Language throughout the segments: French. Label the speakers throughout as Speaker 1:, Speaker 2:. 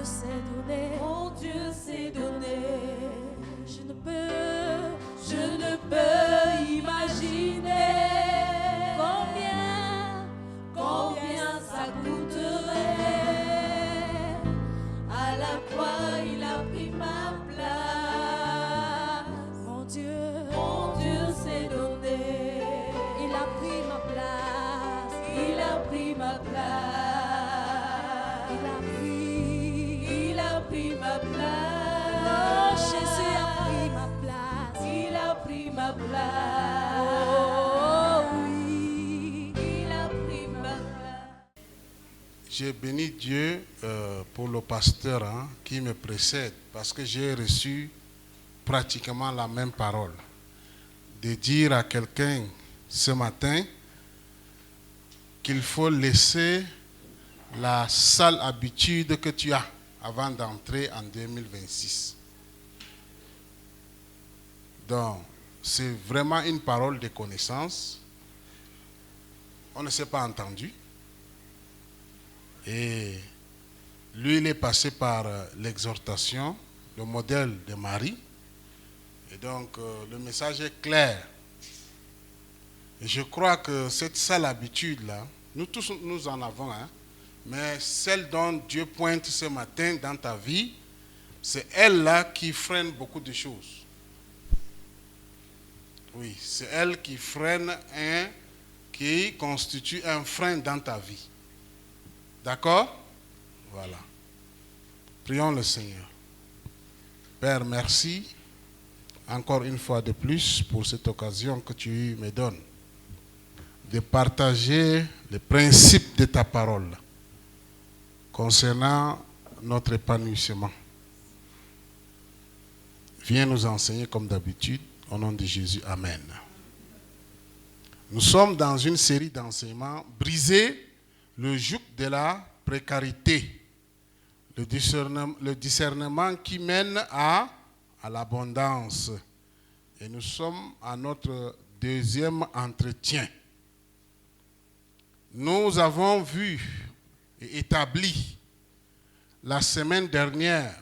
Speaker 1: s'est donné.
Speaker 2: Mon Dieu s'est donné.
Speaker 1: Je ne
Speaker 2: peux imaginer
Speaker 1: combien
Speaker 2: ça coûterait. À la croix, il a pris ma place.
Speaker 1: Mon Dieu
Speaker 2: s'est donné.
Speaker 1: il a pris ma place.
Speaker 2: Il a pris ma place. Il a pris ma place.
Speaker 1: Oh, Jésus a pris ma place.
Speaker 2: Il a pris ma place.
Speaker 1: Oh oui.
Speaker 2: Il a pris ma place.
Speaker 3: J'ai béni Dieu pour le pasteur qui me précède, parce que j'ai reçu pratiquement la même parole. De dire à quelqu'un ce matin qu'il faut laisser la sale habitude que tu as avant d'entrer en 2026. Donc, c'est vraiment une parole de connaissance. On ne s'est pas entendu. Et lui, il est passé par l'exhortation, le modèle de Marie. Et donc, le message est clair. Et je crois que cette sale habitude-là, nous tous, nous en avons, mais celle dont Dieu pointe ce matin dans ta vie, c'est elle-là qui freine beaucoup de choses. Oui, c'est elle qui freine qui constitue un frein dans ta vie. D'accord? Voilà. Prions le Seigneur. Père, merci encore une fois de plus pour cette occasion que tu me donnes de partager les principes de ta parole concernant notre épanouissement. Viens nous enseigner comme d'habitude. Au nom de Jésus, Amen. Nous sommes dans une série d'enseignements briser le joug de la précarité, le discernement qui mène à l'abondance. Et nous sommes à notre deuxième entretien. Nous avons vu et établi la semaine dernière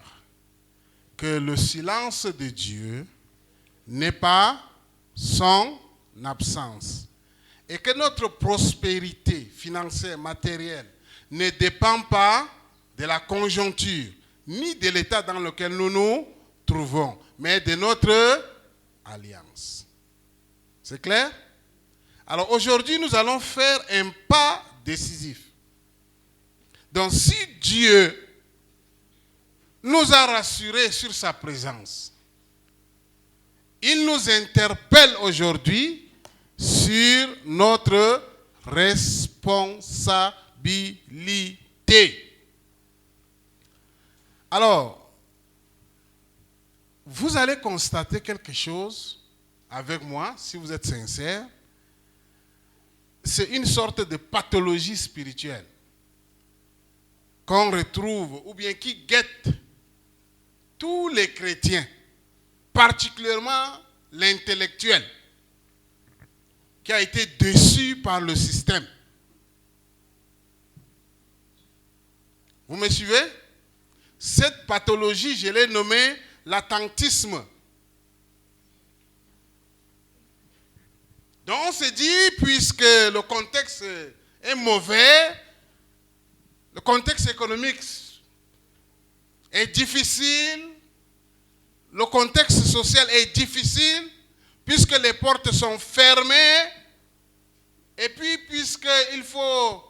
Speaker 3: que le silence de Dieu n'est pas son absence. Et que notre prospérité financière, matérielle, ne dépend pas de la conjoncture, ni de l'état dans lequel nous nous trouvons, mais de notre alliance. C'est clair? Alors aujourd'hui, nous allons faire un pas décisif. Donc si Dieu nous a rassurés sur sa présence, il nous interpelle aujourd'hui sur notre responsabilité. Alors, vous allez constater quelque chose avec moi, si vous êtes sincère. C'est une sorte de pathologie spirituelle qu'on retrouve, ou bien qui guette tous les chrétiens, particulièrement l'intellectuel, qui a été déçu par le système. Vous me suivez? Cette pathologie, je l'ai nommée l'attentisme. Donc on se dit, puisque le contexte est mauvais, le contexte économique est difficile, le contexte social est difficile, puisque les portes sont fermées, et puis puisqu'il faut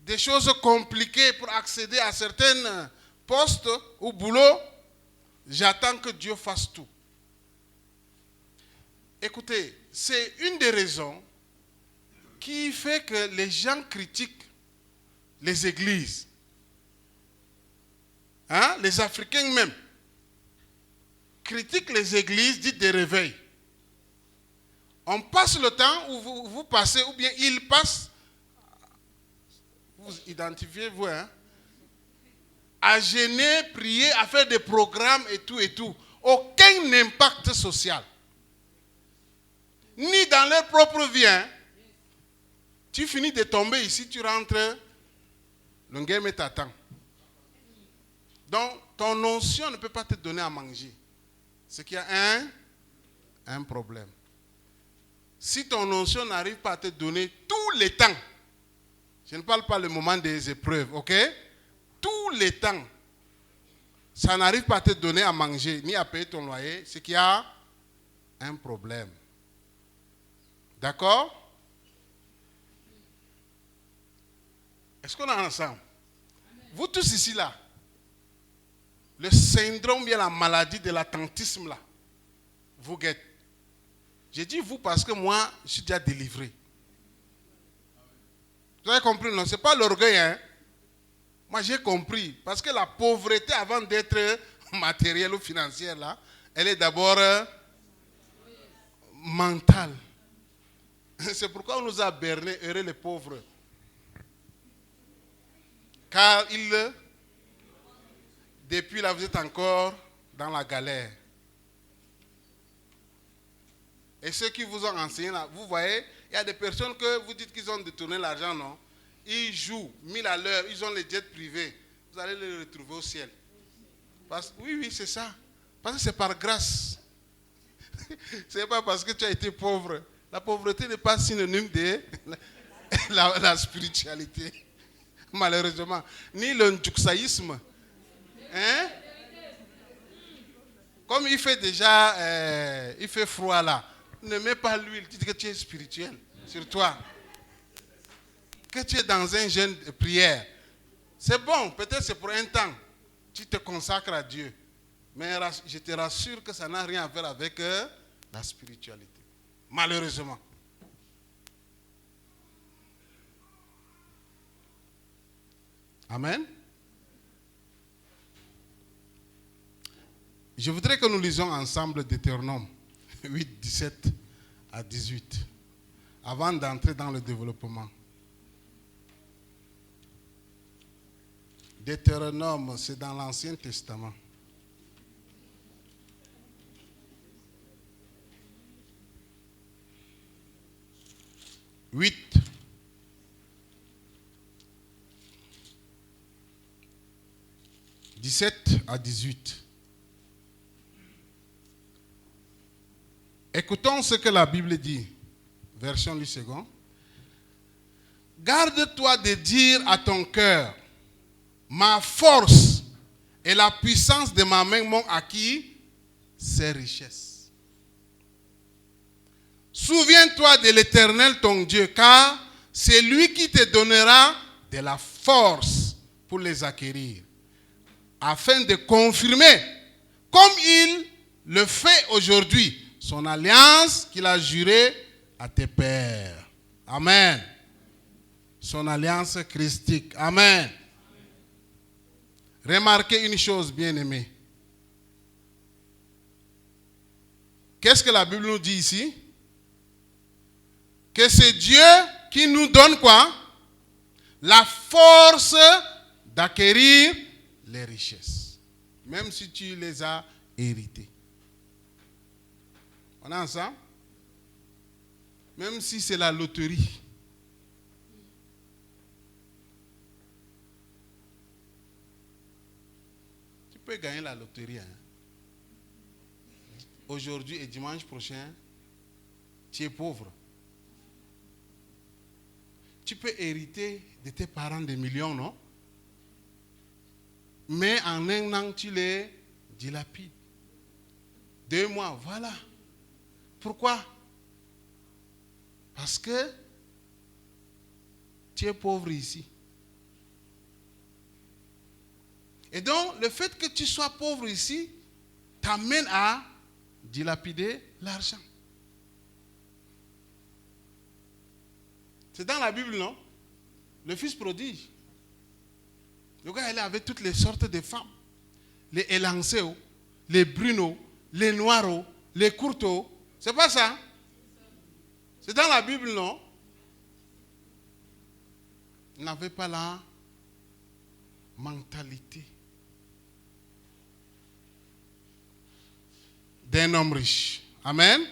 Speaker 3: des choses compliquées pour accéder à certains postes ou boulots, j'attends que Dieu fasse tout. Écoutez, c'est une des raisons qui fait que les gens critiquent les églises. Les Africains même critiquent les églises dites de réveil. On passe le temps où vous passez, ou bien ils passent, vous identifiez-vous, à gêner, prier, à faire des programmes et tout et tout. Aucun impact social. Ni dans leur propre vie. Tu finis de tomber ici, tu rentres, le game t'attend. Donc, ton onction ne peut pas te donner à manger. C'est qu'il y a un problème. Si ton onction n'arrive pas à te donner tous les temps, je ne parle pas le moment des épreuves, ok? Tous les temps, ça n'arrive pas à te donner à manger, ni à payer ton loyer, c'est qu'il y a un problème. D'accord? Est-ce qu'on est ensemble? Vous tous ici là, le syndrome, bien la maladie de l'attentisme là, vous guette. J'ai dit vous parce que moi, je suis déjà délivré. Vous avez compris, non? Ce n'est pas l'orgueil, hein? Moi, j'ai compris. Parce que la pauvreté, avant d'être matérielle ou financière, là, elle est d'abord mentale. C'est pourquoi on nous a berné, heureux les pauvres. Car depuis là, vous êtes encore dans la galère. Et ceux qui vous ont enseigné là, vous voyez, il y a des personnes que vous dites qu'ils ont détourné l'argent, non? Ils jouent 1000 à l'heure, ils ont les jets privés. Vous allez les retrouver au ciel. Oui, c'est ça. Parce que c'est par grâce. Ce n'est pas parce que tu as été pauvre. La pauvreté n'est pas synonyme de la spiritualité. Malheureusement. Ni le njuxaïsme. Hein? Comme il fait déjà, il fait froid là. Ne mets pas l'huile, tu dis que tu es spirituel sur toi. Que tu es dans un jeûne de prière. C'est bon, peut-être c'est pour un temps. Tu te consacres à Dieu. Mais je te rassure que ça n'a rien à faire avec la spiritualité. Malheureusement. Amen. Je voudrais que nous lisions ensemble Deutéronome 8, 17 à 18, avant d'entrer dans le développement. Deutéronome, c'est dans l'Ancien Testament. « 8. « 17 à 18. Écoutons ce que la Bible dit. Version du second. « Garde-toi de dire à ton cœur, ma force et la puissance de ma main m'ont acquis ces richesses. Souviens-toi de l'Éternel ton Dieu, car c'est lui qui te donnera de la force pour les acquérir, afin de confirmer, comme il le fait aujourd'hui, son alliance qu'il a jurée à tes pères. » Amen. Son alliance christique. Amen. Remarquez une chose, bien-aimés. Qu'est-ce que la Bible nous dit ici? Que c'est Dieu qui nous donne quoi? La force d'acquérir les richesses. Même si tu les as héritées. On est ensemble? Même si c'est la loterie. Tu peux gagner la loterie. Hein? Aujourd'hui et dimanche prochain, tu es pauvre. Tu peux hériter de tes parents des millions, non? Mais en un an, tu les dilapides. 2 mois, voilà. Pourquoi? Parce que tu es pauvre ici. Et donc, le fait que tu sois pauvre ici t'amène à dilapider l'argent. C'est dans la Bible, non? Le fils prodige. Le gars, il est avec toutes les sortes de femmes. Les élancéos, les brunos, les noirs, les courteaux. C'est pas ça? C'est dans la Bible, non? Il n'avait pas la mentalité d'un homme riche. Amen.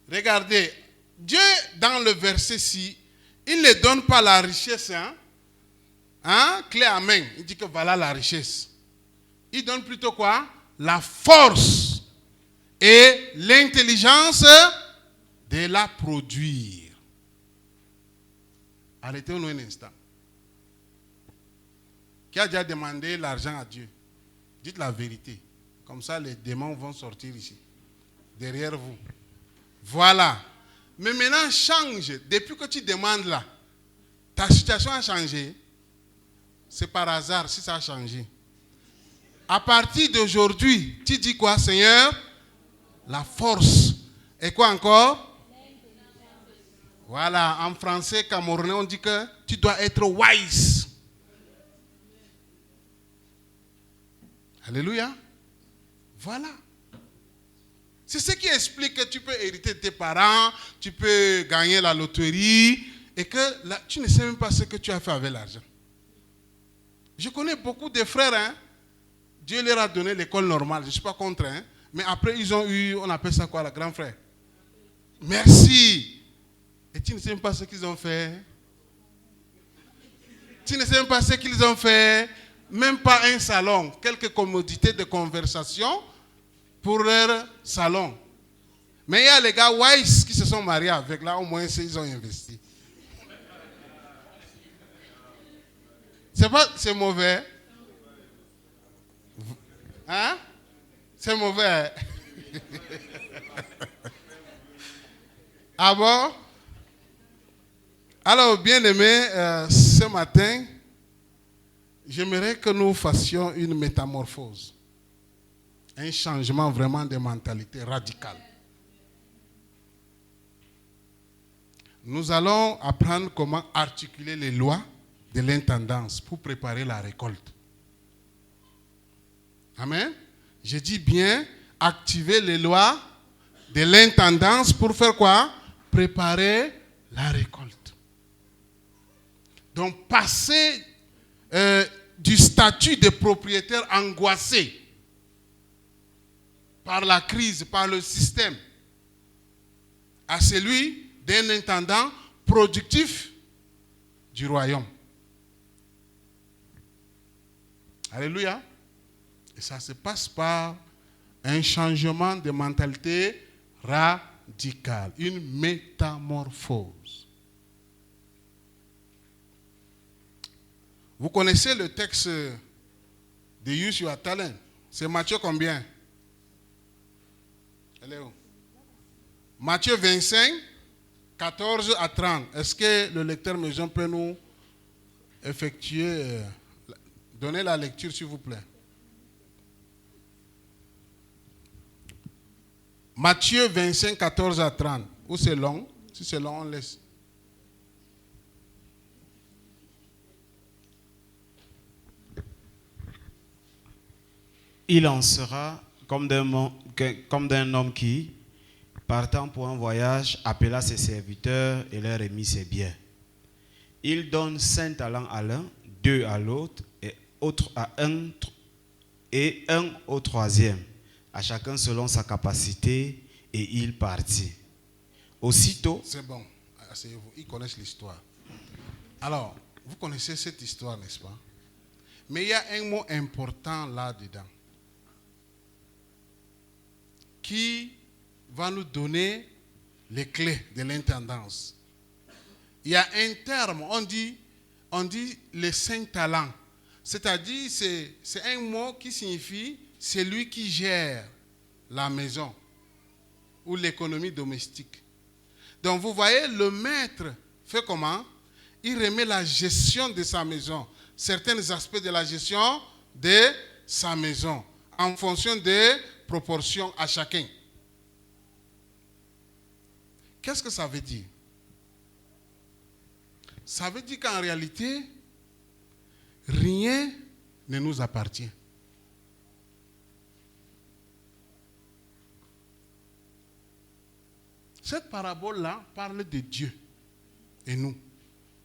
Speaker 3: Regardez, Dieu, dans le verset-ci, il ne donne pas la richesse hein, clé à main. Il dit que voilà la richesse. Il donne plutôt quoi? La force et l'intelligence de la produire. Arrêtez-nous un instant. Qui a déjà demandé l'argent à Dieu? Dites la vérité. Comme ça, les démons vont sortir ici, derrière vous. Voilà. Mais maintenant, change. Depuis que tu demandes là, ta situation a changé. C'est par hasard si ça a changé. À partir d'aujourd'hui, tu dis quoi, Seigneur? La force. Et quoi encore? Voilà, en français camerounais, on dit que tu dois être wise. Alléluia. Voilà. C'est ce qui explique que tu peux hériter de tes parents, tu peux gagner la loterie et que là, tu ne sais même pas ce que tu as fait avec l'argent. Je connais beaucoup de frères, hein. Dieu leur a donné l'école normale, je ne suis pas contre, hein. Mais après ils ont eu, on appelle ça quoi, le grand frère? Merci. Et tu ne sais même pas ce qu'ils ont fait. Tu ne sais même pas ce qu'ils ont fait. Même pas un salon, quelques commodités de conversation pour leur salon. Mais il y a les gars wise qui se sont mariés avec, là au moins ils ont investi. C'est mauvais. Hein? C'est mauvais. Ah bon? Alors, bien aimé, ce matin, j'aimerais que nous fassions une métamorphose. Un changement vraiment de mentalité radical. Nous allons apprendre comment articuler les lois de l'intendance pour préparer la récolte. Amen. Je dis bien activer les lois de l'intendance pour faire quoi? Préparer la récolte. Donc passer du statut de propriétaire angoissé par la crise, par le système, à celui d'un intendant productif du royaume. Alléluia. Et ça se passe par un changement de mentalité radical, une métamorphose. Vous connaissez le texte de Use Your Talent. C'est Matthieu combien? Elle est où? Matthieu 25, 14 à 30. Est-ce que le lecteur maison peut nous effectuer, donner la lecture s'il vous plaît? Matthieu 25, 14 à 30. Ou c'est long? Si c'est long, on laisse.
Speaker 4: Il en sera comme d'un homme qui, partant pour un voyage, appela ses serviteurs et leur remit ses biens. Il donne 5 talents à l'un, 2 à l'autre, et autre à un, et un au troisième, à chacun selon sa capacité, et il partit. Aussitôt...
Speaker 3: C'est bon, asseyez-vous, ils connaissent l'histoire. Alors, vous connaissez cette histoire, n'est-ce pas? Mais il y a un mot important là-dedans qui va nous donner les clés de l'intendance. Il y a un terme, on dit les 5 talents. C'est-à-dire, c'est un mot qui signifie celui qui gère la maison ou l'économie domestique. Donc vous voyez, le maître fait comment? Il remet la gestion de sa maison, certains aspects de la gestion de sa maison, en fonction des proportions à chacun. Qu'est-ce que ça veut dire? Ça veut dire qu'en réalité, rien ne nous appartient. Cette parabole-là parle de Dieu et nous.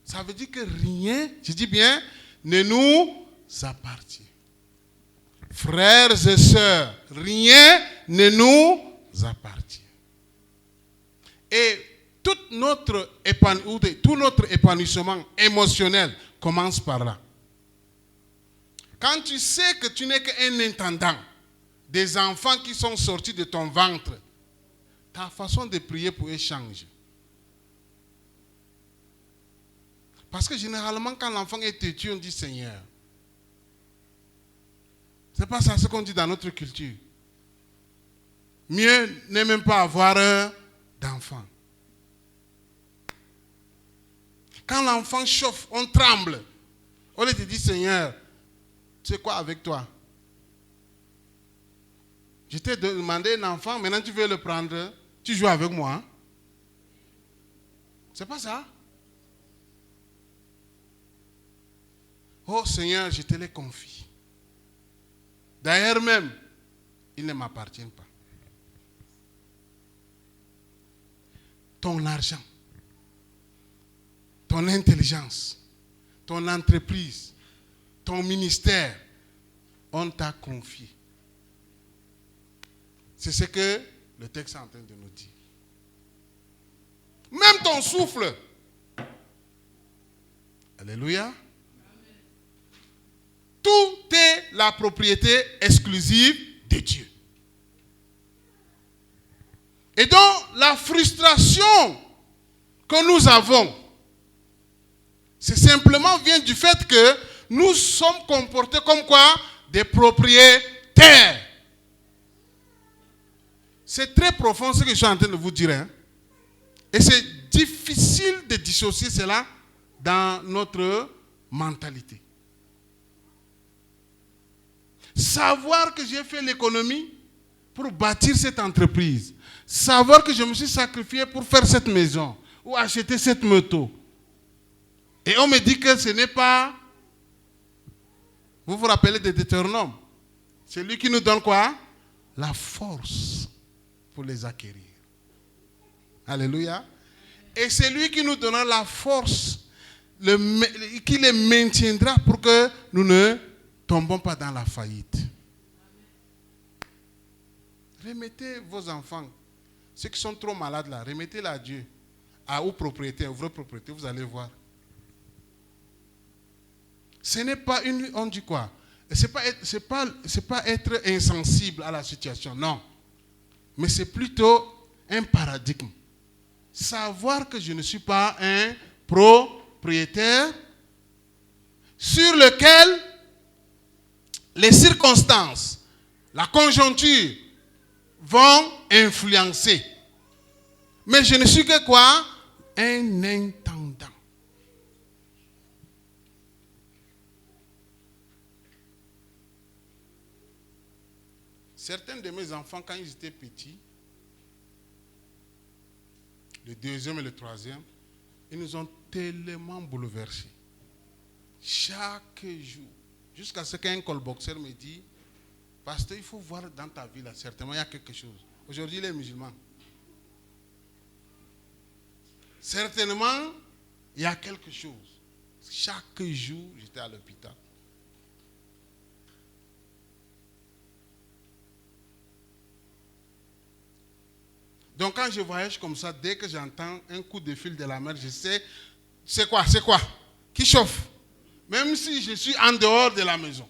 Speaker 3: Ça veut dire que rien, je dis bien, ne nous appartient. Frères et sœurs, rien ne nous appartient. Et tout notre épanouissement émotionnel commence par là. Quand tu sais que tu n'es qu'un intendant des enfants qui sont sortis de ton ventre, ta façon de prier pour eux change. Parce que généralement, quand l'enfant est têtu, on dit Seigneur. C'est pas ça ce qu'on dit dans notre culture. Mieux n'est même pas avoir d'enfant. Quand l'enfant chauffe, on tremble. On te dit Seigneur, tu sais quoi avec toi? Je t'ai demandé un enfant, maintenant tu veux le prendre, tu joues avec moi. Hein? C'est pas ça? Oh Seigneur, je te les confie. D'ailleurs même, ils ne m'appartiennent pas. Ton argent, ton intelligence, ton entreprise, ton ministère, on t'a confié. C'est ce que le texte est en train de nous dire. Même ton souffle. Alléluia. Tout est la propriété exclusive de Dieu. Et donc, la frustration que nous avons, c'est simplement vient du fait que nous sommes comportés comme quoi? Des propriétaires. C'est très profond ce que je suis en train de vous dire. Hein? Et c'est difficile de dissocier cela dans notre mentalité. Savoir que j'ai fait l'économie pour bâtir cette entreprise. Savoir que je me suis sacrifié pour faire cette maison ou acheter cette moto. Et on me dit que ce n'est pas... Vous vous rappelez de Deutéronome? C'est lui qui nous donne quoi? La force pour les acquérir. Alléluia. Et c'est lui qui nous donnera la force, qui les maintiendra pour que nous ne tombons pas dans la faillite. Remettez vos enfants, ceux qui sont trop malades là, remettez-les à Dieu, aux propriétaires, aux vrais propriétaires, vous allez voir. Ce n'est pas une, on dit quoi? C'est pas être insensible à la situation, non. Mais c'est plutôt un paradigme. Savoir que je ne suis pas un propriétaire sur lequel les circonstances, la conjoncture vont influencer. Mais je ne suis que quoi? Un intendant. Certains de mes enfants, quand ils étaient petits, le deuxième et le troisième, ils nous ont tellement bouleversés. Chaque jour. Jusqu'à ce qu'un colboxer me dit, pasteur, il faut voir dans ta vie là, certainement il y a quelque chose. Aujourd'hui, il est musulman. Certainement, il y a quelque chose. Chaque jour, j'étais à l'hôpital. Donc quand je voyage comme ça, dès que j'entends un coup de fil de la mer, je sais, c'est quoi? Qui chauffe? Même si je suis en dehors de la maison.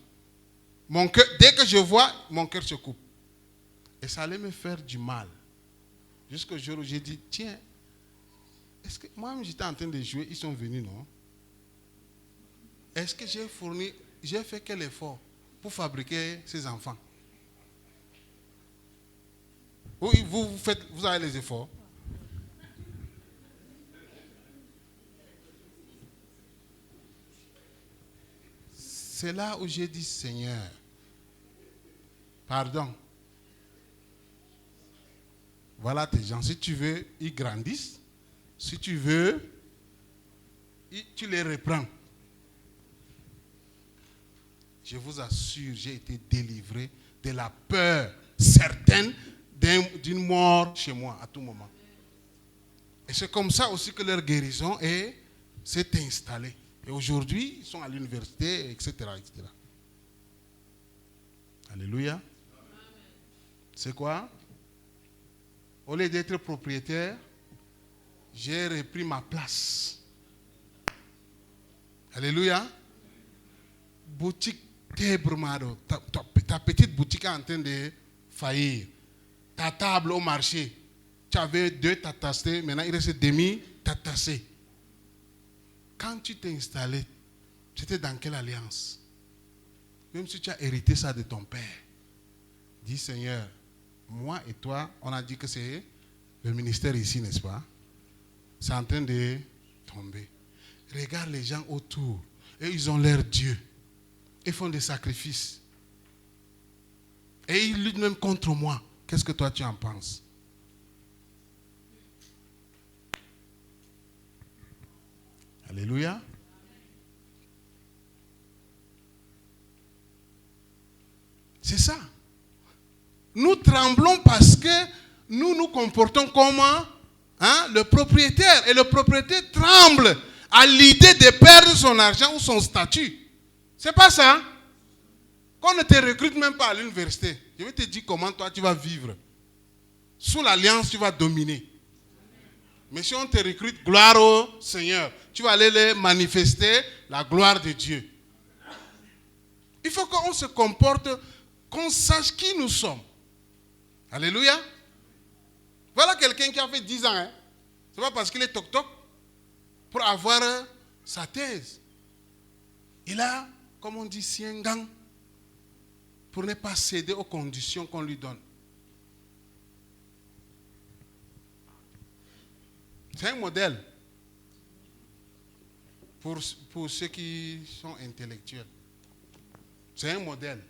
Speaker 3: Mon cœur, dès que je vois, mon cœur se coupe. Et ça allait me faire du mal. Jusqu'au jour où j'ai dit, tiens, est-ce que moi-même j'étais en train de jouer, ils sont venus, non? Est-ce que j'ai fait quel effort pour fabriquer ces enfants? Oui, vous avez les efforts. C'est là où j'ai dit, Seigneur, pardon. Voilà tes gens. Si tu veux, ils grandissent. Si tu veux, tu les reprends. Je vous assure, j'ai été délivré de la peur certaine d'une mort chez moi à tout moment. Et c'est comme ça aussi que leur guérison s'est installée. Et aujourd'hui, ils sont à l'université, etc., etc. Alléluia. C'est quoi? Au lieu d'être propriétaire, j'ai repris ma place. Alléluia. Boutique T'es brumado, ta petite boutique est en train de faillir. Ta table au marché, tu avais 2 tatassés, maintenant il reste demi-tatassé. Quand tu t'es installé, c'était dans quelle alliance? Même si tu as hérité ça de ton père, dis Seigneur, moi et toi, on a dit que c'est le ministère ici, n'est-ce pas? C'est en train de tomber. Regarde les gens autour, et ils ont leur Dieu. Ils font des sacrifices. Et ils luttent même contre moi. Qu'est-ce que toi tu en penses? Alléluia. C'est ça. Nous tremblons parce que nous nous comportons comme le propriétaire. Et le propriétaire tremble à l'idée de perdre son argent ou son statut. C'est pas ça. Qu'on ne te recrute même pas à l'université. Je vais te dire comment toi tu vas vivre. Sous l'alliance, tu vas dominer. Mais si on te recrute, gloire au Seigneur. Tu vas aller manifester la gloire de Dieu. Il faut qu'on se comporte, qu'on sache qui nous sommes. Alléluia. Voilà quelqu'un qui a fait 10 ans. Hein. Ce n'est pas parce qu'il est toc-toc pour avoir sa thèse. Il a, comme on dit, siengang pour ne pas céder aux conditions qu'on lui donne. C'est un modèle pour ceux qui sont intellectuels. C'est un modèle.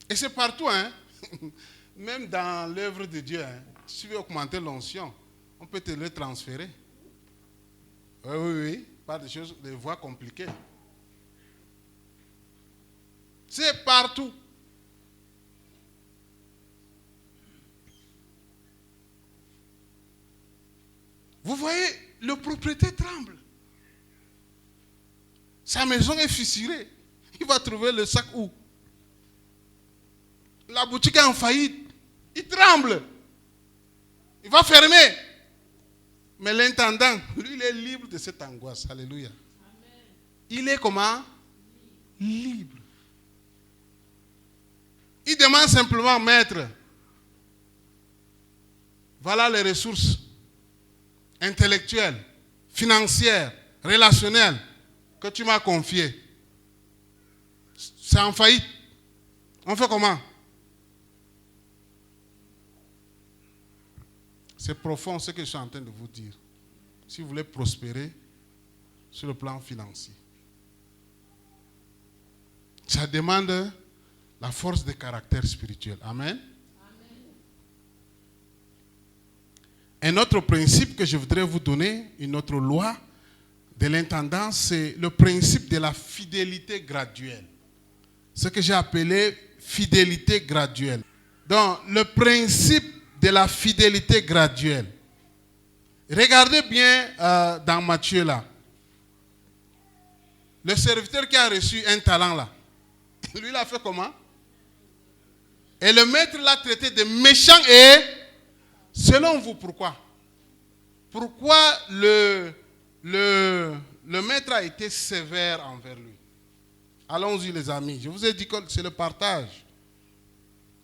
Speaker 3: Et c'est partout, hein? Même dans l'œuvre de Dieu. Hein? Si tu veux augmenter l'onction, on peut te le transférer. Oui. Pas de choses, des voies compliquées. C'est partout. Vous voyez, le propriétaire tremble. Sa maison est fissurée. Il va trouver le sac où? La boutique est en faillite. Il tremble. Il va fermer. Mais l'intendant, lui, il est libre de cette angoisse. Alléluia. Amen. Il est comment? Libre. Il demande simplement, maître, voilà les ressources intellectuelles, financières, relationnelles que tu m'as confiées. C'est en faillite. On fait comment? C'est profond ce que je suis en train de vous dire. Si vous voulez prospérer sur le plan financier. Ça demande la force de caractère spirituel. Amen. Un autre principe que je voudrais vous donner, une autre loi de l'intendance, c'est le principe de la fidélité graduelle. Ce que j'ai appelé fidélité graduelle. Donc, le principe de la fidélité graduelle. Regardez bien dans Matthieu là. Le serviteur qui a reçu un talent là, lui il a fait comment? Et le maître l'a traité de méchant et selon vous, pourquoi? Pourquoi le maître a été sévère envers lui? Allons-y les amis. Je vous ai dit que c'est le partage.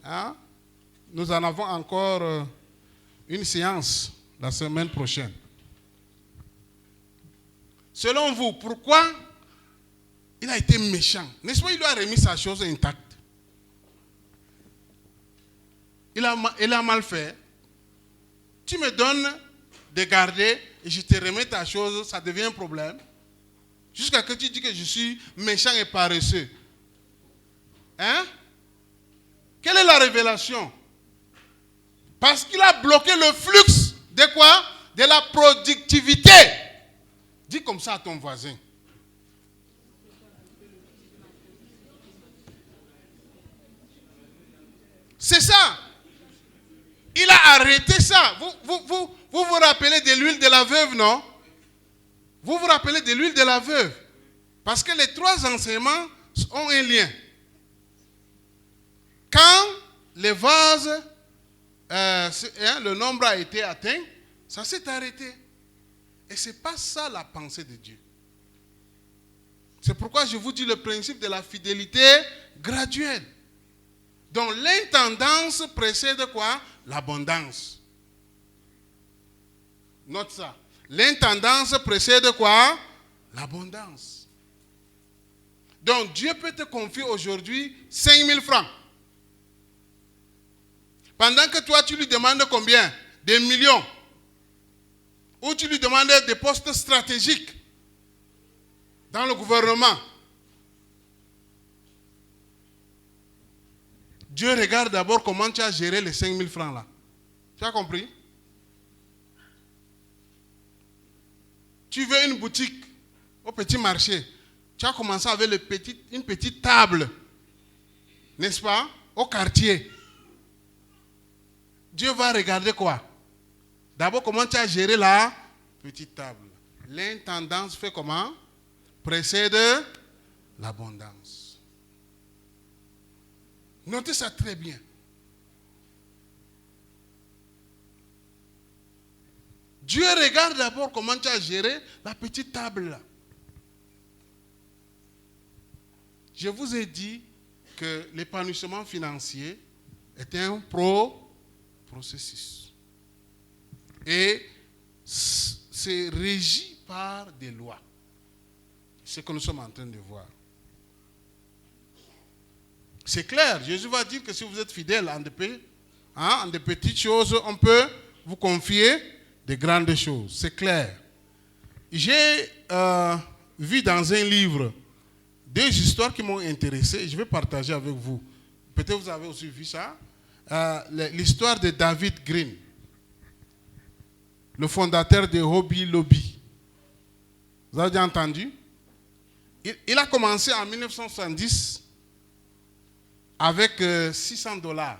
Speaker 3: Hein? Nous en avons encore une séance la semaine prochaine. Selon vous, pourquoi il a été méchant? N'est-ce pas, il lui a remis sa chose intacte? Il a mal fait. Tu me donnes de garder et je te remets ta chose, ça devient un problème. Jusqu'à que tu dis que je suis méchant et paresseux. Hein? Quelle est la révélation? Parce qu'il a bloqué le flux de quoi? De la productivité. Dis comme ça à ton voisin. C'est ça. Il a arrêté ça. Vous rappelez de l'huile de la veuve, non? Vous vous rappelez de l'huile de la veuve? Parce que les 3 enseignements ont un lien. Quand les vases, le nombre a été atteint, ça s'est arrêté. Et ce n'est pas ça la pensée de Dieu. C'est pourquoi je vous dis le principe de la fidélité graduelle. Donc l'intendance précède quoi? L'abondance. Note ça. L'intendance précède quoi? L'abondance. Donc Dieu peut te confier aujourd'hui 5 000 francs. Pendant que toi tu lui demandes combien? Des millions. Ou tu lui demandes des postes stratégiques dans le gouvernement. Dieu regarde d'abord comment tu as géré les 5 000 francs là. Tu as compris? Tu veux une boutique au petit marché. Tu as commencé avec une petite table. N'est-ce pas? Au quartier. Dieu va regarder quoi? D'abord, comment tu as géré la petite table. L'intendance fait comment? Précède l'abondance. Notez ça très bien. Dieu regarde d'abord comment tu as géré la petite table là. Je vous ai dit que l'épanouissement financier est un processus. Et c'est régi par des lois. C'est ce que nous sommes en train de voir. C'est clair, Jésus va dire que si vous êtes fidèle en des petites choses, on peut vous confier de grandes choses. C'est clair. J'ai vu dans un livre 2 histoires qui m'ont intéressé. Je vais partager avec vous. Peut-être vous avez aussi vu ça. L'histoire de David Green, le fondateur de Hobby Lobby. Vous avez déjà entendu? Il a commencé en 1970 avec $600.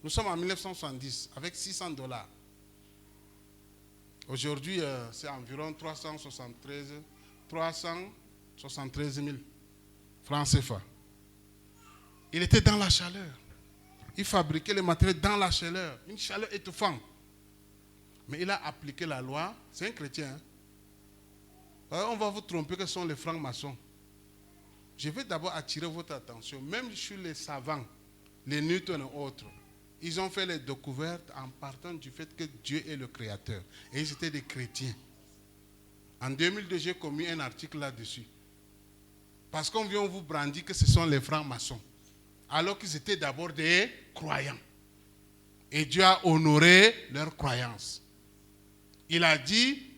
Speaker 3: Nous sommes en 1970 avec $600. Aujourd'hui, c'est environ 373 000 francs CFA. Il était dans la chaleur. Il fabriquait les matériaux dans la chaleur, une chaleur étouffante. Mais il a appliqué la loi. C'est un chrétien. Hein? On va vous tromper que ce sont les francs-maçons. Je vais d'abord attirer votre attention, même sur les savants, les Newton et autres. Ils ont fait les découvertes en partant du fait que Dieu est le créateur. Et ils étaient des chrétiens. En 2002, j'ai commis un article là-dessus. Parce qu'on vient vous brandir que ce sont les francs-maçons. Alors qu'ils étaient d'abord des croyants. Et Dieu a honoré leur croyance. Il a dit,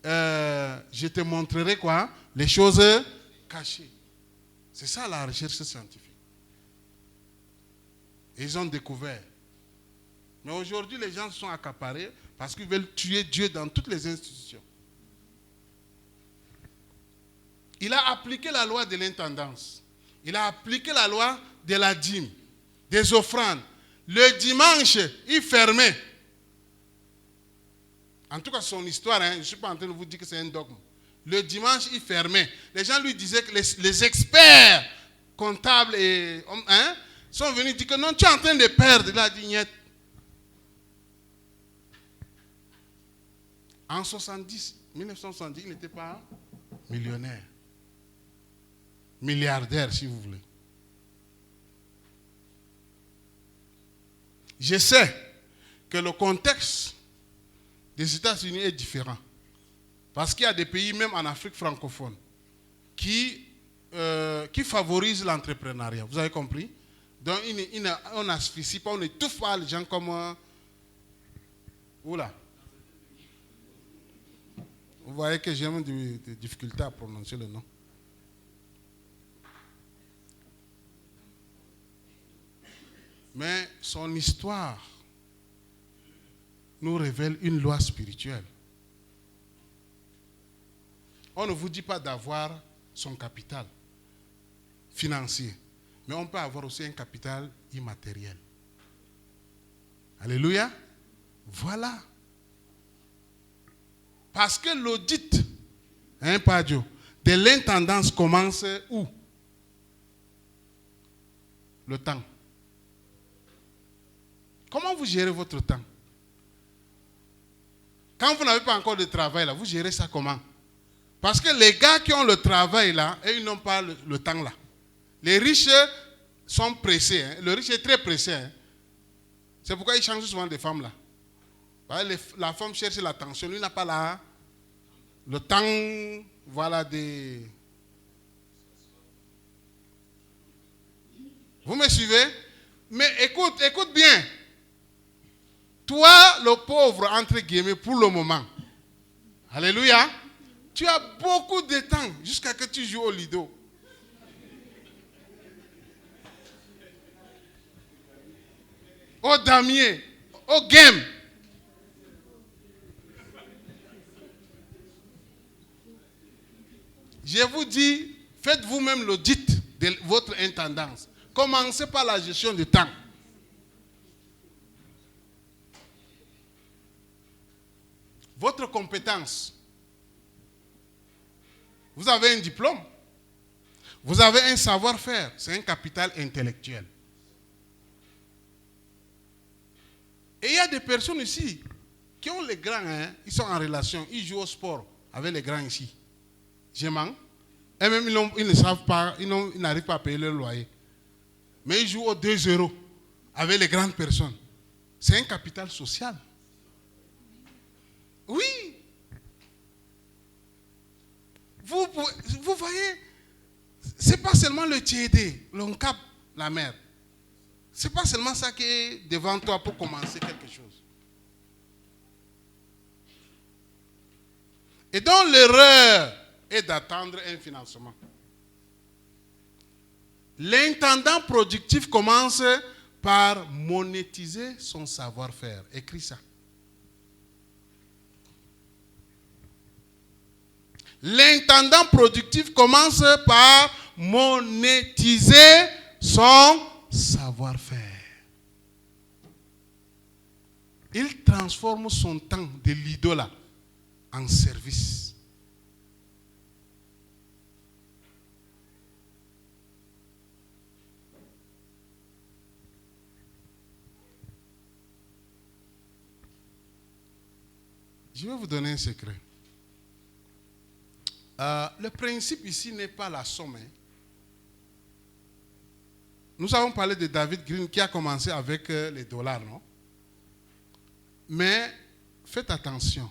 Speaker 3: je te montrerai quoi? Les choses cachées. C'est ça la recherche scientifique. Et ils ont découvert. Mais aujourd'hui, les gens se sont accaparés parce qu'ils veulent tuer Dieu dans toutes les institutions. Il a appliqué la loi de l'intendance. Il a appliqué la loi de la dîme, des offrandes. Le dimanche, il fermait. En tout cas, son histoire, hein, je ne suis pas en train de vous dire que c'est un dogme. Le dimanche, il fermait. Les gens lui disaient que les experts comptables sont venus dire que non, tu es en train de perdre. Il a dit, niet. En 1970, il n'était pas millionnaire. Milliardaire, si vous voulez. Je sais que le contexte des États-Unis est différent. Parce qu'il y a des pays, même en Afrique francophone, qui favorisent l'entrepreneuriat. Vous avez compris? Donc, on n'asphyxie pas, on n'étouffe pas les gens comme... Oula. Vous voyez que j'ai même des difficultés à prononcer le nom. Mais son histoire nous révèle une loi spirituelle. On ne vous dit pas d'avoir son capital financier, mais on peut avoir aussi un capital immatériel. Alléluia. Voilà. Parce que l'audit, de l'intendance commence où? Le temps. Comment vous gérez votre temps? Quand vous n'avez pas encore de travail, là, vous gérez ça comment? Parce que les gars qui ont le travail là, et ils n'ont pas le temps là. Les riches sont pressés. Hein. Le riche est très pressé. Hein. C'est pourquoi ils changent souvent de femmes là. La femme cherche l'attention. Lui n'a pas le temps, voilà, des... Vous me suivez? Mais écoute bien. Toi, le pauvre, entre guillemets, pour le moment. Alléluia. Tu as beaucoup de temps jusqu'à ce que tu joues au Lido. Au damier, au game. Je vous dis, faites vous-même l'audit de votre intendance. Commencez par la gestion du temps. Votre compétence. Vous avez un diplôme. Vous avez un savoir-faire. C'est un capital intellectuel. Et il y a des personnes ici qui ont les grands, hein, ils sont en relation, ils jouent au sport avec les grands ici. Je mens. Et même ils ne savent pas, ils n'arrivent pas à payer leur loyer. Mais ils jouent aux 2 € avec les grandes personnes. C'est un capital social. Oui. Vous voyez, ce n'est pas seulement le TD, le cap, la mer. Ce n'est pas seulement ça qui est devant toi pour commencer quelque chose. Et donc l'erreur est d'attendre un financement. L'intendant productif commence par monétiser son savoir-faire. Écris ça. L'intendant productif commence par monétiser son savoir-faire. Il transforme son temps de l'idola en service. Je vais vous donner un secret. Le principe ici n'est pas la somme. Hein. Nous avons parlé de David Green qui a commencé avec les dollars, non? Mais faites attention.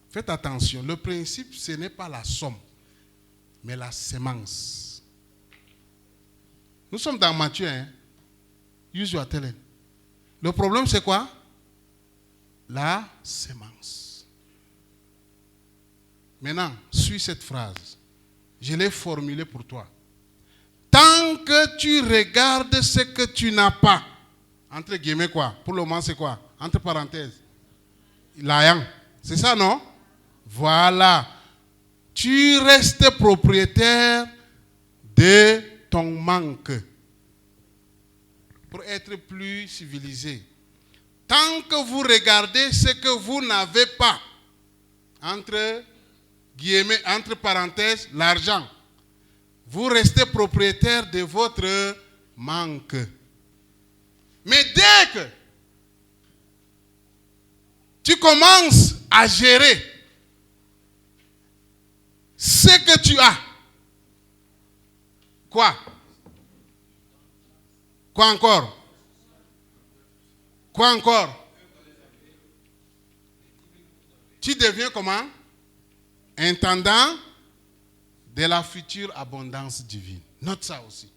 Speaker 3: Faites attention. Le principe, ce n'est pas la somme, mais la sémence. Nous sommes dans Matthieu. Hein? Use your talent. Le problème, c'est quoi? La sémence. Maintenant, suis cette phrase. Je l'ai formulée pour toi. Tant que tu regardes ce que tu n'as pas, entre guillemets quoi? Pour le moment, c'est quoi? Entre parenthèses. L'ayant. C'est ça, non? Voilà. Tu restes propriétaire de ton manque. Pour être plus civilisé. Tant que vous regardez ce que vous n'avez pas, entre guillemets, entre parenthèses, l'argent, vous restez propriétaire de votre manque. Mais dès que tu commences à gérer ce que tu as, quoi? Quoi encore? Quoi encore? Tu deviens comment? Intendant de la future abondance divine. Note ça aussi.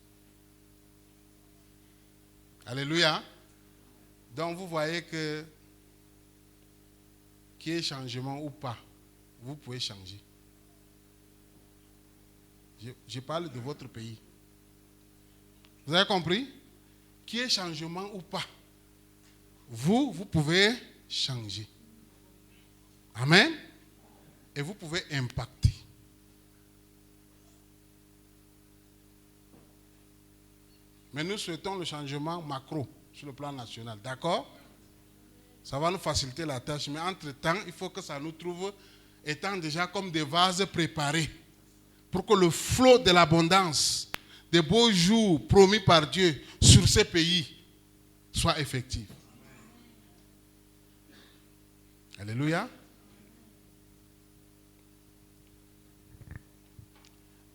Speaker 3: Alléluia. Donc vous voyez que qu'il y ait changement ou pas, vous pouvez changer. Je parle de votre pays. Vous avez compris? Qu'il y ait changement ou pas, vous pouvez changer. Amen. Et vous pouvez impacter. Mais nous souhaitons le changement macro sur le plan national. D'accord? Ça va nous faciliter la tâche. Mais entre-temps, il faut que ça nous trouve étant déjà comme des vases préparés pour que le flot de l'abondance, des beaux jours promis par Dieu sur ces pays soit effectif. Alléluia.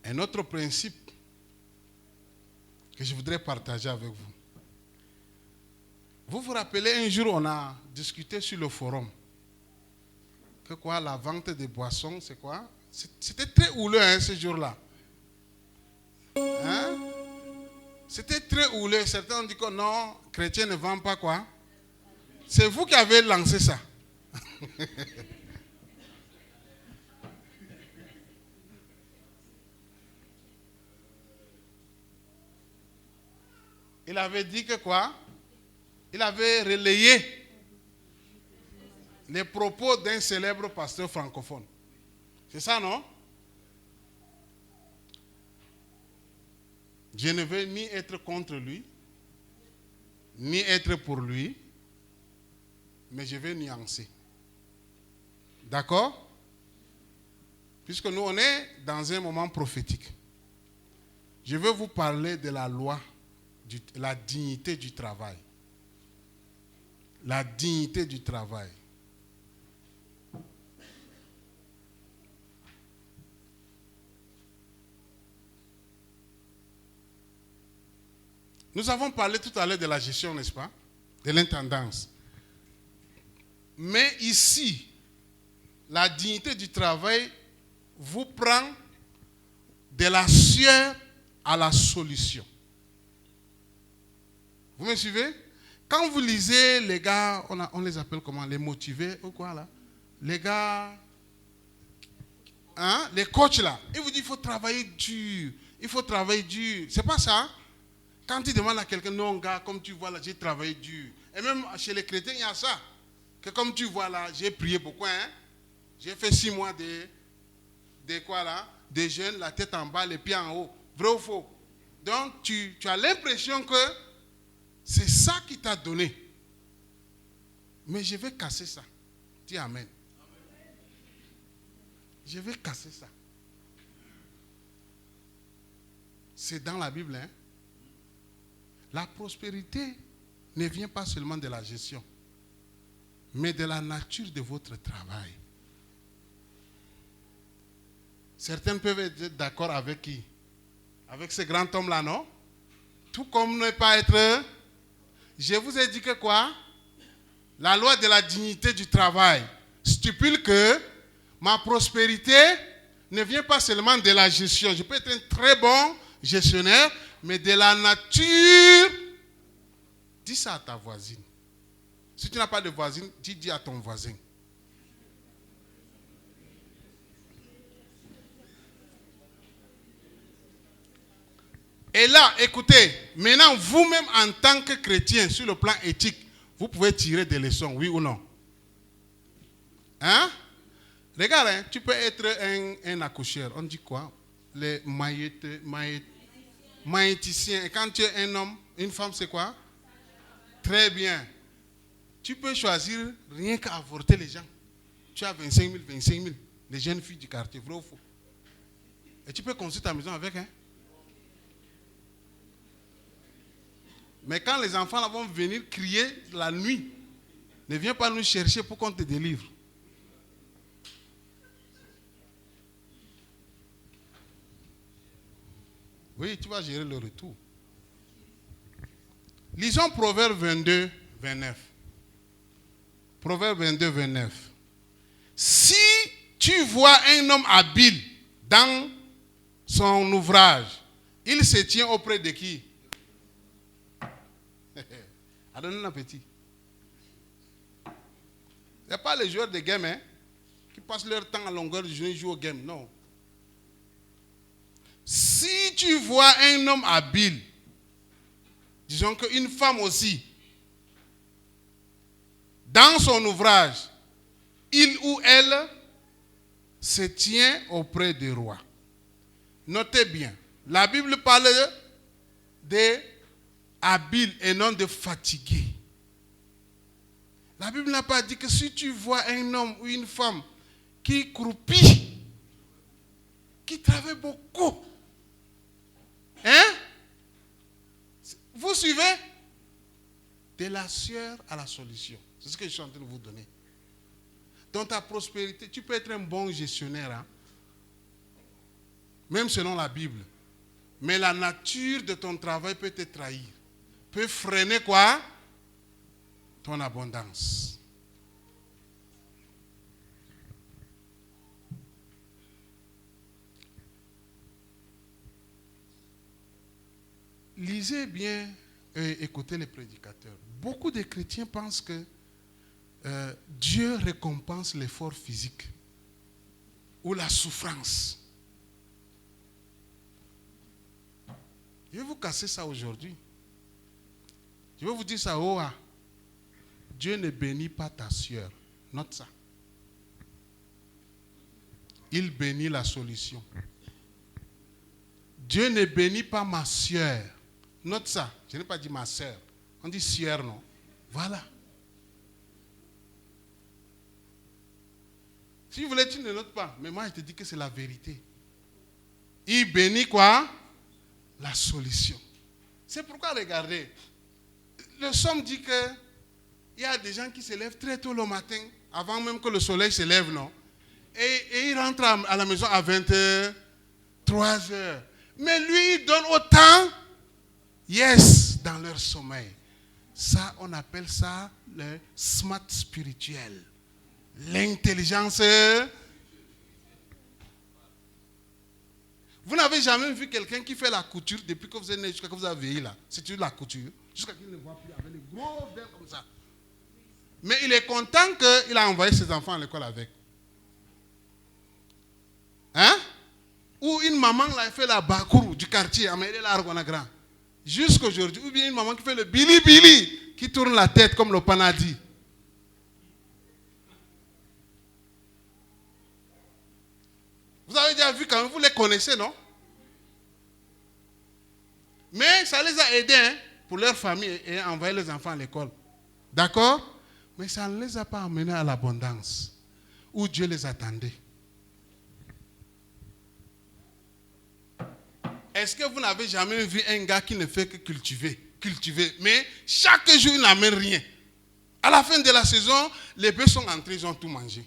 Speaker 3: Un autre principe que je voudrais partager avec vous. Vous vous rappelez, un jour, on a discuté sur le forum que quoi, la vente des boissons, c'est quoi? C'était très houleux ce jour-là. Hein? C'était très houleux. Certains ont dit que non, chrétien ne vend pas quoi? C'est vous qui avez lancé ça. Il avait dit que quoi? Il avait relayé les propos d'un célèbre pasteur francophone. C'est ça, non? Je ne veux ni être contre lui, ni être pour lui, mais je vais nuancer. D'accord? Puisque nous, on est dans un moment prophétique. Je veux vous parler de la loi, la dignité du travail. La dignité du travail. Nous avons parlé tout à l'heure de la gestion, n'est-ce pas? De l'intendance. Mais ici, la dignité du travail vous prend de la sueur à la solution. Vous me suivez? Quand vous lisez les gars, on les appelle comment? Les motivés ou quoi là? Les gars, hein? Les coachs là, ils vous disent qu'il faut travailler dur. Il faut travailler dur. C'est pas ça? Quand tu demandes à quelqu'un, non gars, comme tu vois là, j'ai travaillé dur. Et même chez les chrétiens, il y a ça. Que comme tu vois là, j'ai prié beaucoup. Hein? J'ai fait 6 mois de quoi là? De jeûne, la tête en bas, les pieds en haut. Vrai ou faux? Donc tu as l'impression que c'est ça qui t'a donné. Mais je vais casser ça. Dis amen. Je vais casser ça. C'est dans la Bible. Hein? La prospérité ne vient pas seulement de la gestion, mais de la nature de votre travail. Certains peuvent être d'accord avec qui? Avec ce grand homme-là, non? Tout comme ne pas être... Je vous ai dit que quoi? La loi de la dignité du travail stipule que ma prospérité ne vient pas seulement de la gestion. Je peux être un très bon gestionnaire, mais de la nature. Dis ça à ta voisine. Si tu n'as pas de voisine, dis à ton voisin. Et là, écoutez, maintenant vous-même en tant que chrétien, sur le plan éthique, vous pouvez tirer des leçons, oui ou non? Hein? Regarde, hein, tu peux être un accoucheur. On dit quoi? Les maïticiens. Et quand tu es un homme, une femme, c'est quoi? Très bien. Tu peux choisir rien qu'avorter les gens. Tu as 25 000, les jeunes filles du quartier, vrai ou faux? Et tu peux construire ta maison avec, hein? Mais quand les enfants là vont venir crier la nuit, ne viens pas nous chercher pour qu'on te délivre. Oui, tu vas gérer le retour. Lisons Proverbe 22, 29. Proverbe 22, 29. Si tu vois un homme habile dans son ouvrage, il se tient auprès de qui? À donner un appétit. Il n'y a pas les joueurs de game hein, qui passent leur temps à longueur de journée jouer au game. Non. Si tu vois un homme habile, disons qu'une femme aussi, dans son ouvrage, il ou elle se tient auprès du roi. Notez bien, la Bible parle de habile et non de fatigué. La Bible n'a pas dit que si tu vois un homme ou une femme qui croupit, qui travaille beaucoup, hein? Vous suivez? De la sueur à la solution. C'est ce que je suis en train de vous donner. Dans ta prospérité, tu peux être un bon gestionnaire. Hein? même selon la Bible. Mais la nature de ton travail peut te trahir, peut freiner quoi? Ton abondance. Lisez bien et écoutez les prédicateurs. Beaucoup de chrétiens pensent que Dieu récompense l'effort physique ou la souffrance. Je vais vous casser ça aujourd'hui. Je vais vous dire ça. Oh, Dieu ne bénit pas ta sueur. Note ça. Il bénit la solution. Dieu ne bénit pas ma sueur. Note ça. Je n'ai pas dit ma soeur. On dit sueur, non? Voilà. Si vous voulez, tu ne notes pas. Mais moi, je te dis que c'est la vérité. Il bénit quoi? La solution. C'est pourquoi, regardez, le psaume dit que il y a des gens qui se lèvent très tôt le matin, avant même que le soleil se lève, non? Et ils rentrent à la maison à 23 heures. Mais lui, il donne autant, yes, dans leur sommeil. Ça, on appelle ça le smart spirituel. L'intelligence. Vous n'avez jamais vu quelqu'un qui fait la couture depuis que vous êtes né jusqu'à ce que vous avez vieilli là. C'est toujours la couture. Jusqu'à ce qu'il ne voit plus avec les gros verres comme ça. Mais il est content qu'il a envoyé ses enfants à l'école avec. Hein? Ou une maman là, fait la bakourou du quartier à Maïdé Largonagran. Jusqu'aujourd'hui. Ou bien une maman qui fait le bili-bili, qui tourne la tête comme le panadi. Vous avez déjà vu quand même, vous les connaissez, non? Mais ça les a aidés hein, pour leur famille et envoyer les enfants à l'école. D'accord? Mais ça ne les a pas amenés à l'abondance où Dieu les attendait. Est-ce que vous n'avez jamais vu un gars qui ne fait que cultiver, mais chaque jour il n'amène rien? À la fin de la saison, les bœufs sont entrés, ils ont tout mangé.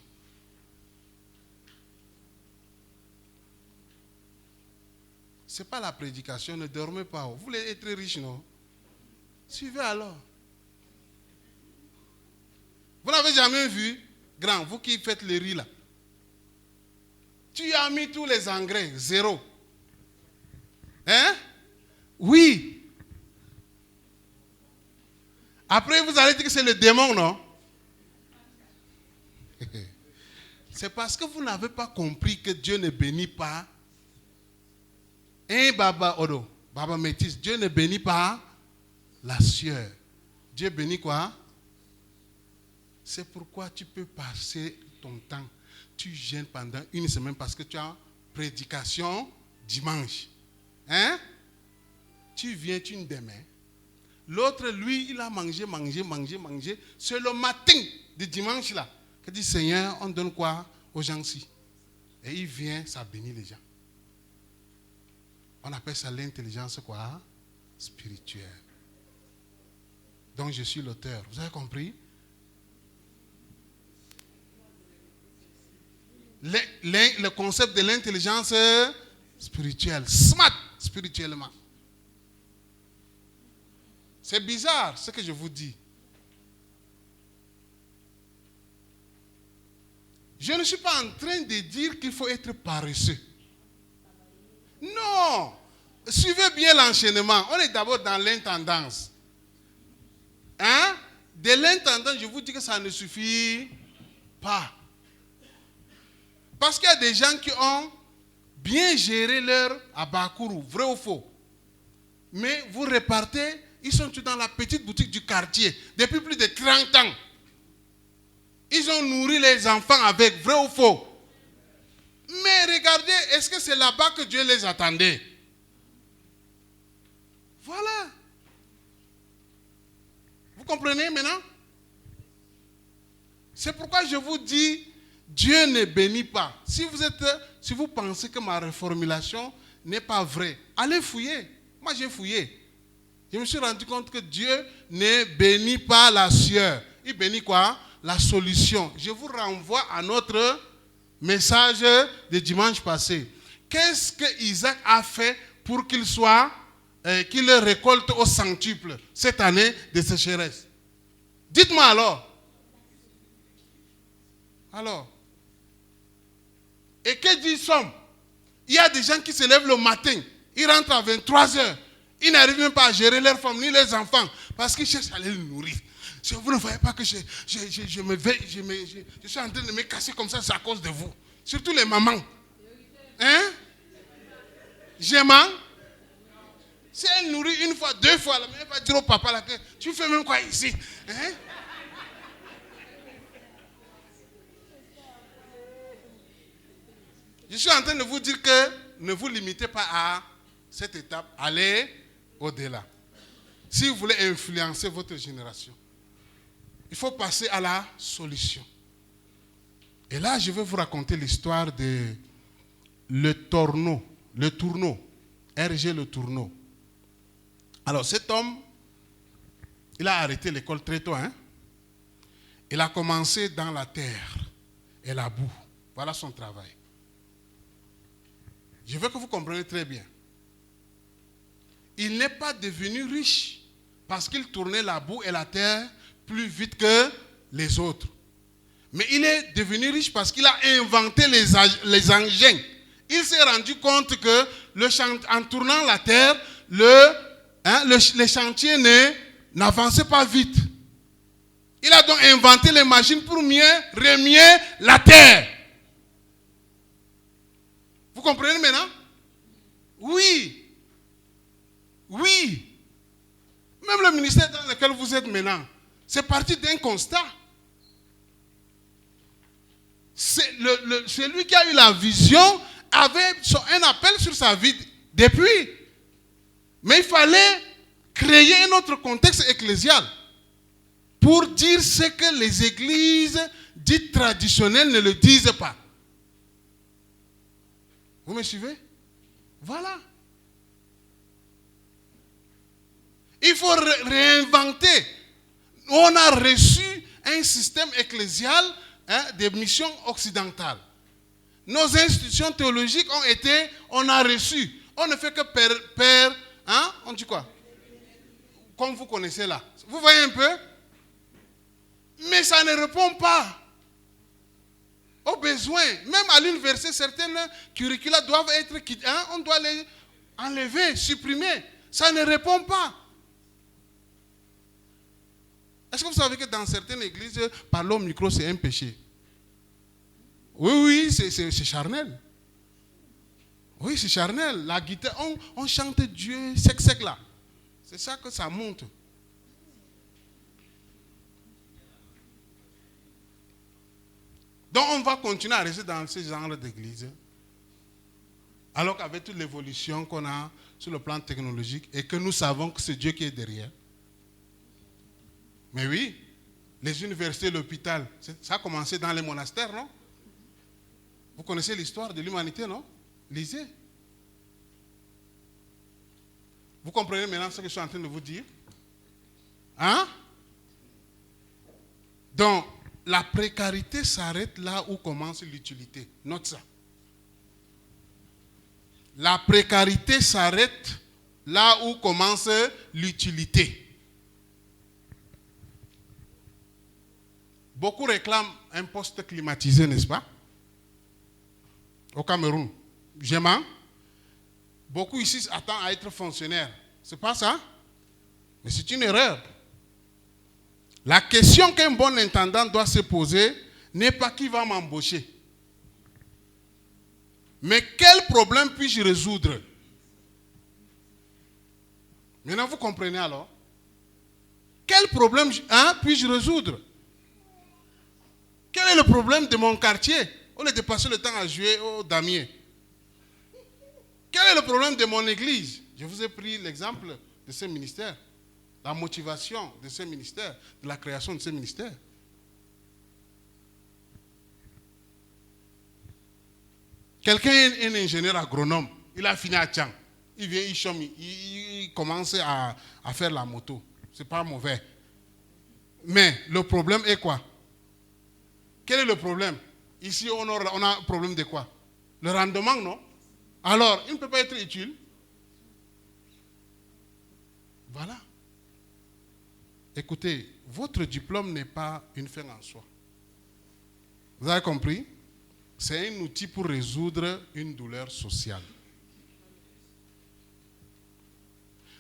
Speaker 3: Ce n'est pas la prédication, ne dormez pas. Vous voulez être riche, non? Suivez alors. Vous n'avez jamais vu, grand, vous qui faites le riz là. Tu as mis tous les engrais, zéro. Hein? Oui. Après, vous allez dire que c'est le démon, non? C'est parce que vous n'avez pas compris que Dieu ne bénit pas. Hein, Baba Odo, Baba Métis, Dieu ne bénit pas la sueur. Dieu bénit quoi? C'est pourquoi tu peux passer ton temps. Tu jeûnes pendant une semaine parce que tu as prédication dimanche. Hein? Tu viens une demain. L'autre, lui, il a mangé. C'est le matin du dimanche là que dit Seigneur, on donne quoi aux gens-ci? Et il vient, ça bénit les gens. On appelle ça l'intelligence quoi? Spirituelle. Donc je suis l'auteur. Vous avez compris? Le concept de l'intelligence spirituelle. Smart spirituellement. C'est bizarre ce que je vous dis. Je ne suis pas en train de dire qu'il faut être paresseux. Non. Suivez bien l'enchaînement. On est d'abord dans l'intendance. Hein? De l'intendance, je vous dis que ça ne suffit pas. Parce qu'il y a des gens qui ont bien géré leur abakourou, vrai ou faux. Mais vous repartez, ils sont tous dans la petite boutique du quartier depuis plus de 30 ans. Ils ont nourri les enfants avec, vrai ou faux. Mais regardez, est-ce que c'est là-bas que Dieu les attendait? Voilà. Vous comprenez maintenant? C'est pourquoi je vous dis, Dieu ne bénit pas. Si vous pensez que ma reformulation n'est pas vraie, allez fouiller. Moi, j'ai fouillé. Je me suis rendu compte que Dieu ne bénit pas la sueur. Il bénit quoi? La solution. Je vous renvoie à notre message de dimanche passé. qu'est-ce que Isaac a fait pour qu'il récolte au centuple cette année de sécheresse? Dites-moi alors. Alors. Et que dit Somme? Il y a des gens qui se lèvent le matin, ils rentrent à 23h, ils n'arrivent même pas à gérer leurs femmes ni leurs enfants parce qu'ils cherchent à les nourrir. Vous ne voyez pas que je suis en train de me casser comme ça, c'est à cause de vous. Surtout les mamans. Hein? J'aime. Si elle nourrit une fois, deux fois, elle va dire au papa là, tu fais même quoi ici? Hein? Je suis en train de vous dire que ne vous limitez pas à cette étape, allez au-delà. Si vous voulez influencer votre génération, il faut passer à la solution. Et là, je vais vous raconter l'histoire de le tourneau, RG Le Tourneau. Alors cet homme, il a arrêté l'école très tôt. Hein? Il a commencé dans la terre et la boue. Voilà son travail. Je veux que vous compreniez très bien. Il n'est pas devenu riche parce qu'il tournait la boue et la terre plus vite que les autres. Mais il est devenu riche parce qu'il a inventé les engins. Il s'est rendu compte que en tournant la terre, les chantiers n'avançaient pas vite. Il a donc inventé les machines pour mieux remuer la terre. Vous comprenez maintenant? Oui. Oui. Même le ministère dans lequel vous êtes maintenant, c'est parti d'un constat. Celui qui a eu la vision avait un appel sur sa vie depuis. Mais il fallait créer un autre contexte ecclésial pour dire ce que les églises dites traditionnelles ne le disent pas. Vous me suivez? Voilà. Il faut réinventer. On a reçu un système ecclésial des missions occidentales. Nos institutions théologiques on a reçu. On ne fait que on dit quoi? Comme vous connaissez là. Vous voyez un peu? Mais ça ne répond pas aux besoins. Même à l'université, certaines curricula doivent être on doit les enlever, supprimer. Ça ne répond pas. Est-ce que vous savez que dans certaines églises, parler au micro, c'est un péché? Oui, c'est charnel. Oui, c'est charnel. La guitare, on chante Dieu sec là. C'est ça que ça monte. Donc on va continuer à rester dans ce genre d'église. Alors qu'avec toute l'évolution qu'on a sur le plan technologique et que nous savons que c'est Dieu qui est derrière. Mais oui, les universités, l'hôpital, ça a commencé dans les monastères, non? Vous connaissez l'histoire de l'humanité, non? Lisez. Vous comprenez maintenant ce que je suis en train de vous dire? Hein? Donc, la précarité s'arrête là où commence l'utilité. Note ça. La précarité s'arrête là où commence l'utilité. Beaucoup réclament un poste climatisé, n'est-ce pas? Au Cameroun. J'aime. Beaucoup ici attendent à être fonctionnaires. C'est pas ça? Mais c'est une erreur. La question qu'un bon intendant doit se poser n'est pas qui va m'embaucher. Mais quel problème puis-je résoudre? Maintenant, vous comprenez alors? Quel problème puis-je résoudre? Quel est le problème de mon quartier? Au lieu de passer le temps à jouer au damier. Quel est le problème de mon église? Je vous ai pris l'exemple de ce ministère. La motivation de ce ministère, de la création de ce ministère. Quelqu'un est un ingénieur agronome. Il a fini à Tchang. Il vient, il commence à faire la moto. Ce n'est pas mauvais. Mais le problème est quoi? Quel est le problème? Ici, on a un problème de quoi? Le rendement, non? Alors, il ne peut pas être utile. Voilà. Écoutez, votre diplôme n'est pas une fin en soi. Vous avez compris? C'est un outil pour résoudre une douleur sociale.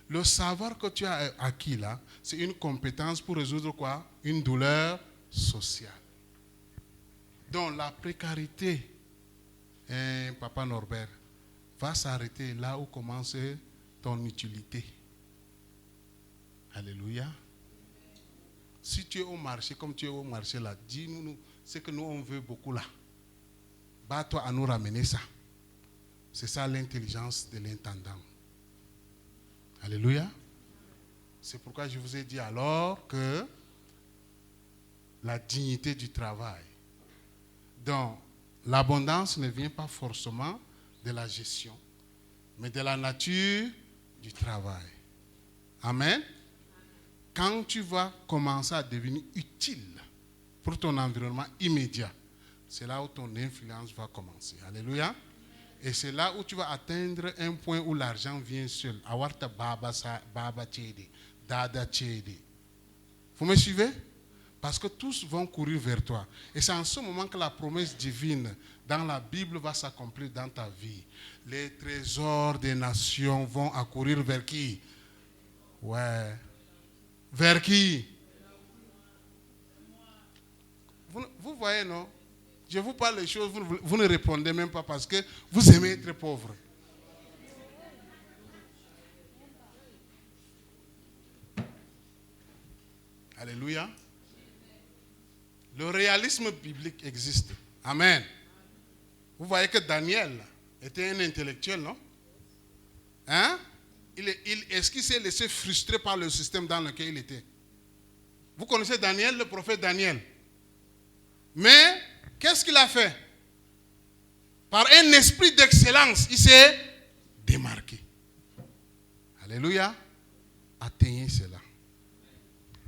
Speaker 3: Le savoir que tu as acquis là, c'est une compétence pour résoudre quoi? Une douleur sociale. Donc la précarité, Papa Norbert, va s'arrêter là où commence ton utilité. Alléluia. Si tu es au marché, comme tu es au marché là, dis-nous ce que nous on veut beaucoup là. Bats-toi à nous ramener ça. C'est ça l'intelligence de l'intendant. Alléluia. C'est pourquoi je vous ai dit alors que la dignité du travail. Donc, l'abondance ne vient pas forcément de la gestion, mais de la nature du travail. Amen. Quand tu vas commencer à devenir utile pour ton environnement immédiat, c'est là où ton influence va commencer. Alléluia. Et c'est là où tu vas atteindre un point où l'argent vient seul. Awarta baba tchede, dada tchede. Vous me suivez? Parce que tous vont courir vers toi. Et c'est en ce moment que la promesse divine dans la Bible va s'accomplir dans ta vie. Les trésors des nations vont accourir vers qui? Ouais. Vers qui? Vous voyez, non? Je vous parle des choses, vous ne répondez même pas parce que vous aimez être pauvre. Alléluia. Le réalisme biblique existe. Amen. Vous voyez que Daniel était un intellectuel, non? Hein? Est-ce qu'il s'est laissé frustrer par le système dans lequel il était? Vous connaissez Daniel, le prophète Daniel. Mais, qu'est-ce qu'il a fait? Par un esprit d'excellence, il s'est démarqué. Alléluia. Atteignez cela.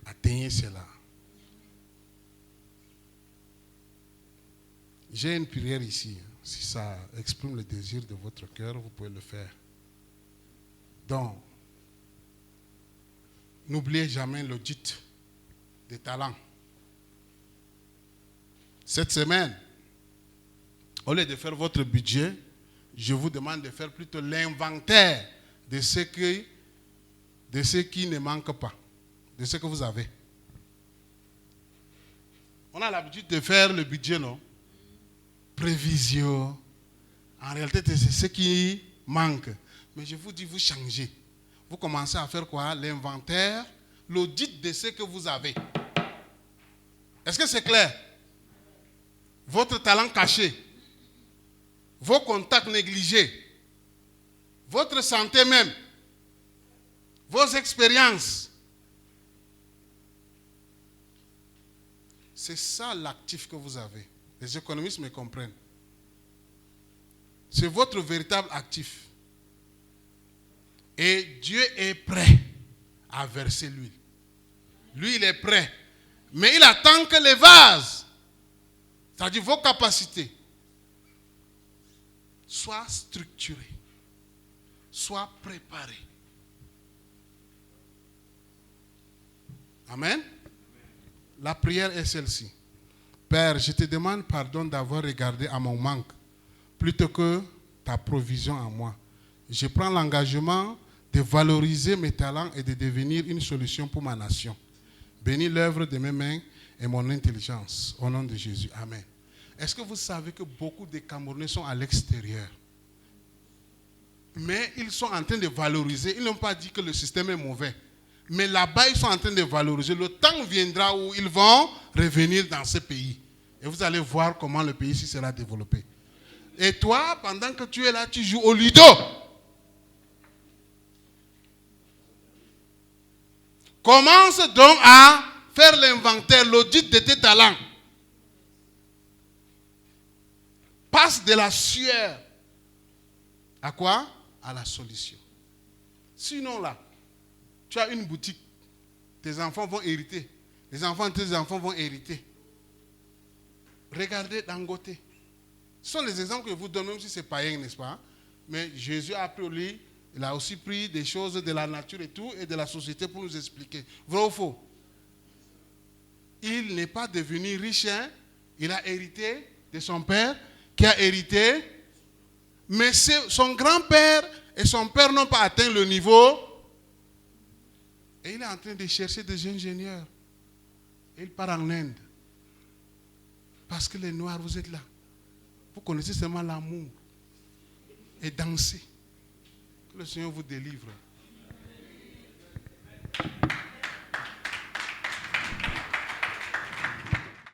Speaker 3: Atteignez cela. J'ai une prière ici. Si ça exprime le désir de votre cœur, vous pouvez le faire. Donc, n'oubliez jamais l'audit des talents. Cette semaine, au lieu de faire votre budget, je vous demande de faire plutôt l'inventaire de ce qui ne manque pas, de ce que vous avez. On a l'habitude de faire le budget, non? Prévision. En réalité, c'est ce qui manque. Mais je vous dis, vous changez. Vous commencez à faire quoi? L'inventaire, l'audit de ce que vous avez. Est-ce que c'est clair? Votre talent caché, vos contacts négligés, votre santé même, vos expériences. C'est ça l'actif que vous avez. Les économistes me comprennent. C'est votre véritable actif. Et Dieu est prêt à verser l'huile. Lui, il est prêt. Mais il attend que les vases, c'est-à-dire vos capacités, soient structurées, soient préparées. Amen. La prière est celle-ci. Père, je te demande pardon d'avoir regardé à mon manque plutôt que ta provision en moi. Je prends l'engagement de valoriser mes talents et de devenir une solution pour ma nation. Bénis l'œuvre de mes mains et mon intelligence. Au nom de Jésus. Amen. Est-ce que vous savez que beaucoup de Camerounais sont à l'extérieur? Mais ils sont en train de valoriser. Ils n'ont pas dit que le système est mauvais. Mais là-bas, ils sont en train de valoriser. Le temps viendra où ils vont revenir dans ce pays. Et vous allez voir comment le pays sera développé. Et toi, pendant que tu es là, tu joues au ludo. Commence donc à faire l'inventaire, l'audit de tes talents. Passe de la sueur à quoi? À la solution. Sinon là, tu as une boutique, tes enfants vont hériter. Les enfants de tes enfants vont hériter. Regardez Dangote. Ce sont les exemples que je vous donne, même si c'est païen, n'est-ce pas? Mais Jésus a pris lui, il a aussi pris des choses de la nature et tout, et de la société pour nous expliquer. Vrai ou faux? Il n'est pas devenu riche, hein? Il a hérité de son père, qui a hérité. Mais son grand-père et son père n'ont pas atteint le niveau. Et il est en train de chercher des ingénieurs. Et il part en Inde. Parce que les Noirs, vous êtes là. Vous connaissez seulement l'amour. Et danser. Que le Seigneur vous délivre.